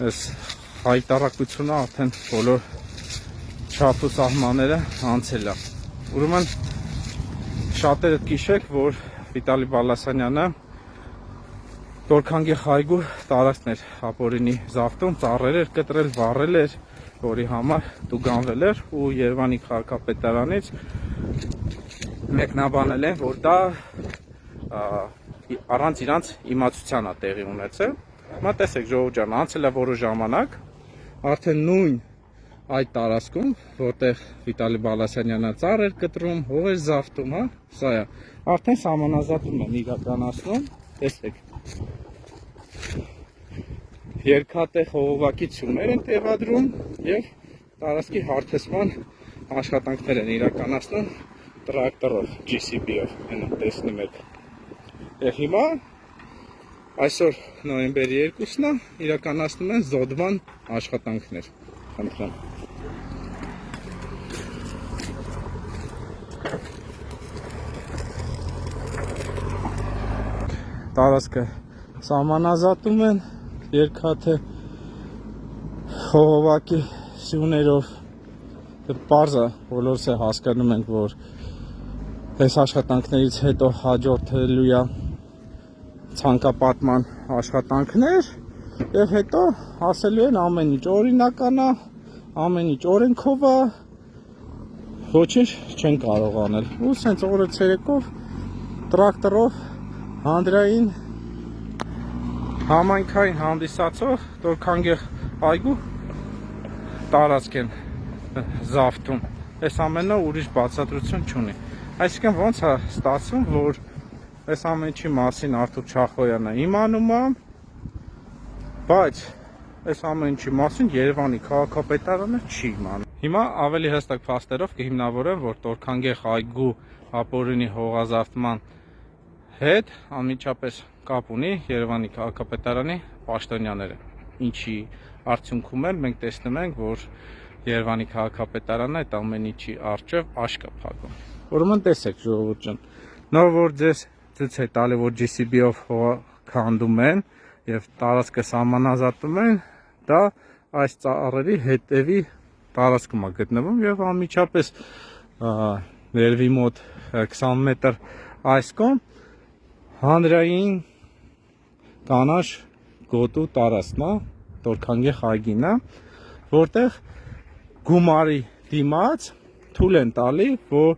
այս հայտարարությունը արդեն բոլոր չափ ու սահմանները անցել է։ Ուրեմն շատերը կհիշեք, որ Վիտալի Բալասանյանը Տորքանգի խայգու տարածքն էր ապօրինի զավթում, ծառեր էր կտրել, վառել էր, որի համար տուգանվել էր ու Երևանի քաղաքապետարանից մեկնաբանել են, որ դա առանց իրանց իմացության է տեղի ունեցել։ Հիմա տեսեք ժողովուրդ ջան, անցել է որոշ ժամանակ, արդեն նույն այդ տարածքում, որտեղ Վիտալի Բալասանյանը ծառ էր կտրում, հող էր զավթում, սա է, արդեն սահմանազատում են իրականացնում, տեսեք։ Երկաթեղ խողովակի ցումեր են տեղադրում եւ տարածքի հարթեցման աշխատանքներ են իրականացնում տրակտորով, GCB-ով, այնա տեսնում եք։ Եվ հիմա այսօր նոյեմբերի 2-ն է, իրականացնում են զոդման աշխատանքներ։ Խնդրեմ։ Տարածքը սահմանազատում են երկաթը խողովակի սյուներով, պարզ է, բոլորս է հասկանում ենք, որ այս աշխատանքներից հետո հաջորդելու է ցանկապատման աշխատանքներ եւ հետո ասելու են ամեն ինչ օրինական է, ամեն ինչ օրենքով է, ոչինչ չեն կարող անել։ Ու սենց օրը ցերեկով տրակտորով հանրային համայնքային հանդիսացող Տորքանգի այգու տարածք են զավթում։ Այս ամենը ուրիշ բացատրություն չունի։ Այսինքն ոնց է ստացվում, որ այս ամեն ինչի մասին Արթուր Չախոյանը իմանում է, բայց այս ամեն ինչի մասին Երևանի քաղաքապետարանը չի իմանում։ Հիմա ավելի հստակ փաստերով կհիմնավորեմ, որ Տորքանգի այգու ապօրինի հողազավթման հետ անմիջապես կապ ունի Երևանի քաղաքապետարանի պաշտոնյաները, ինչի արդյունքում էլ մենք տեսնում ենք, որ Երևանի քաղաքապետարանը այդ ամեն ինչի առջև աշկ է փակում։ Ուրեմն տեսեք ժողովուրդ ջան, նոր որ ձեզ ցույց է տալի, որ GCB-ով հողը քանդում են եւ տարածքը սահմանազատում են, դա այս ծառերի հետևի տարածքում է գտնվում եւ անմիջապես վերևի մոտ 20 մետր այս կողմ հանրային կանաչ գոտու տարածքն է, Տորքանգի խայգին է, որտեղ գումարի դիմաց թույլ են տալի, որ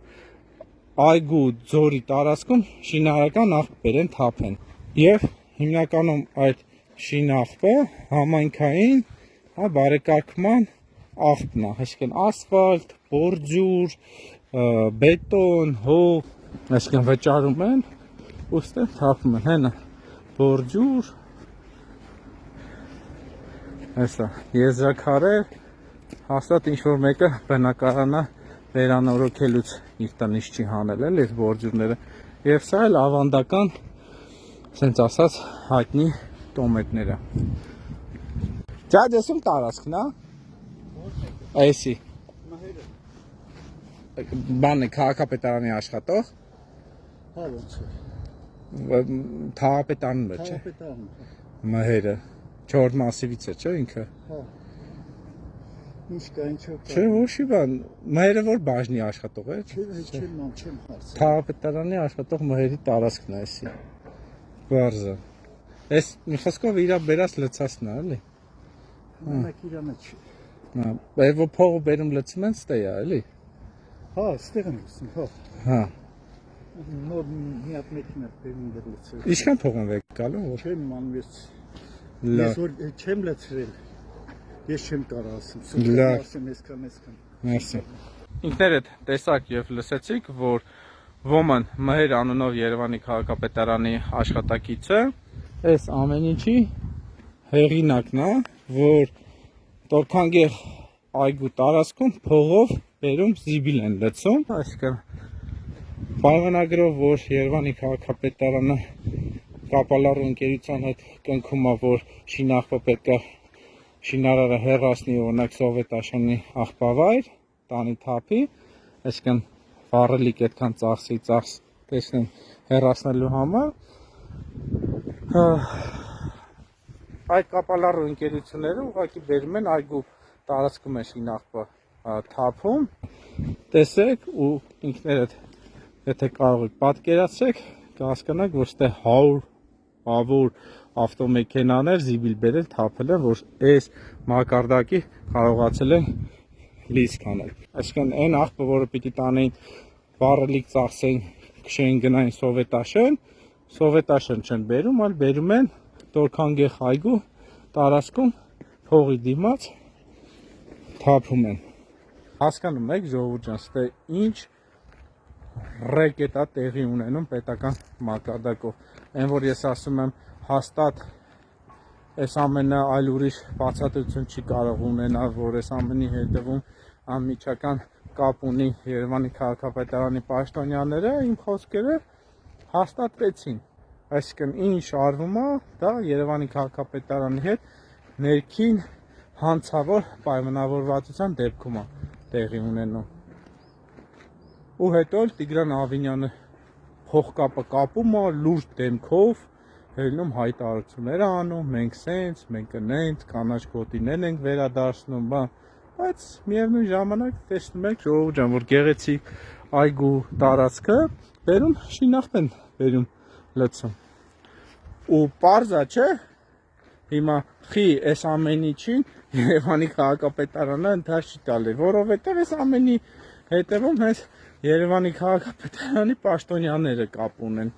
այգու ձորի տարածքում շինարարական աղբեր են թափեն։ Եվ հիմնականում այդ շինաղբը համայնքային բարեկարգման աղբն է, այսինքն ասֆալտ, բորջուր, բետոն, հող, այսինքն վճարում են, ուստի թափում են, հենա բորջուր, հեսա եզրաքարեր, հաստատ ինչ-որ մեկը բնակարանը վերանորոգելուց իր տնից չի հանել էլ այս բորջուրները եւ սա էլ ավանդական, ասենց ասած, հայտնի տոմետները։ Ջաջ էսում տարածքն է։ Այսի։ Բանը քաղաքապետարանի աշխատող։ Հա ոնց է։ Թաղապետարանում է, չէ։ Քաղաքապետարանում։ Մհերը 4 մասիվից է, չէ՞ ինքը։ Հա։ Ինչ կա, ինչո՞վ կա։ Չէ, ոչի բան, մհերը որ բաժնի աշխատող է։ Չեմ հարցել։ Թաղապետարանի աշխատող մհերի տարածքն է էսի։ Բարձը։ Այս մի խոսքով իրա բերած լցածն է, էլի։ Մեկ իրանը չի։ Հա, բայց որ փողը բերում լցում են, ստե է, էլի։ Հա, ստեղ են լցնում, հա։ Հա։ Նոր մի հատ մեքենա բերում դեռ լցրել։ Ինչքան փող են վեկալու, որ։ Չեմ մանվեց։ Լավ։ Ես որ չեմ լցրել։ Ես չեմ կարող ասեմ, Լավ։ ասեմ այսքան։ Մերսի։ Ինքներդ տեսակ եւ լսեցիք, որ ոմն Մհեր անունով Երևանի քաղաքապետարանի աշխատակիցը այս ամեն ինչի հեղինակն է, որ Տորքանգի այգու տարածքում փողով բերում զիբիլ են լցում, այսինքն պայմանագրով, որ Երևանի քաղաքապետարանը կապալառու ընկերության հետ կնքում է, որ շինաղբը պետք է շինարարը հեռացնի, օրինակ Սովետ աշանի աղբավայր, տանի թափի, այսինքն վառելիք այդքան ծախսի ծախս տեսնեմ հեռացնելու համար, այդ կապալառու ընկերությունները ուղղակի բերում են այգու տարածքում է շինաղբը թափում, տեսեք ու ինքներդ եթե կարող եք պատկերացրեք, կհասկանաք, որ ստե 100 ավտոմեքենաներ զիբիլ բերել թափել են, որ այս մակարդակի կարողացել են լիցք անել։ Այսինքն այն աղբը, որը պիտի տանեին վառելիք ծախսեին, քշեին գնային Սովետաշեն չեն բերում, այլ բերում են Տոր-Քանգեխ այգու տարածքում փողի դիմաց թափում են։ Հասկանում եք, ժողովուրդ ջան, ստե ինչ ռեկետա տեղի ունենում պետական մակարդակով։ Այն որ ես ասում եմ հաստատ այս ամենը այլ ուրիշ բացատրություն չի կարող ունենալ, որ այս ամենի հետևում անմիջական կապ ունի Երևանի քաղաքապետարանի պաշտոնյաները, իմ խոսքերը հաստատվեցին։ Այսինքն ինչ արվում է, դա Երևանի քաղաքապետարանի հետ ներքին հանցավոր պայմանավորվածության դեպքում է տեղի ունենում։ Ու հետո Տիգրան Ավինյանը փողկապը կապում է լուրջ դեմքով, ելնում հայտարարություններ անում, մենք սենց, մենք նենց, կանաչ գոտիներ ենք վերադարձնում, բայց միևնույն ժամանակ տեսնում եք ժողովուրդ ջան, որ գեղեցիկ այգու տարածքը բերում շինաղբ են բերում լցում։ Ու պարզա չէ, հիմա խի այս ամեն ինչին Երևանի քաղաքապետարանը ընդհանուր չի տալի, որովհետև այս ամենի հետևում հենց Երևանի քաղաքապետարանի պաշտոնյաները կապ ունեն։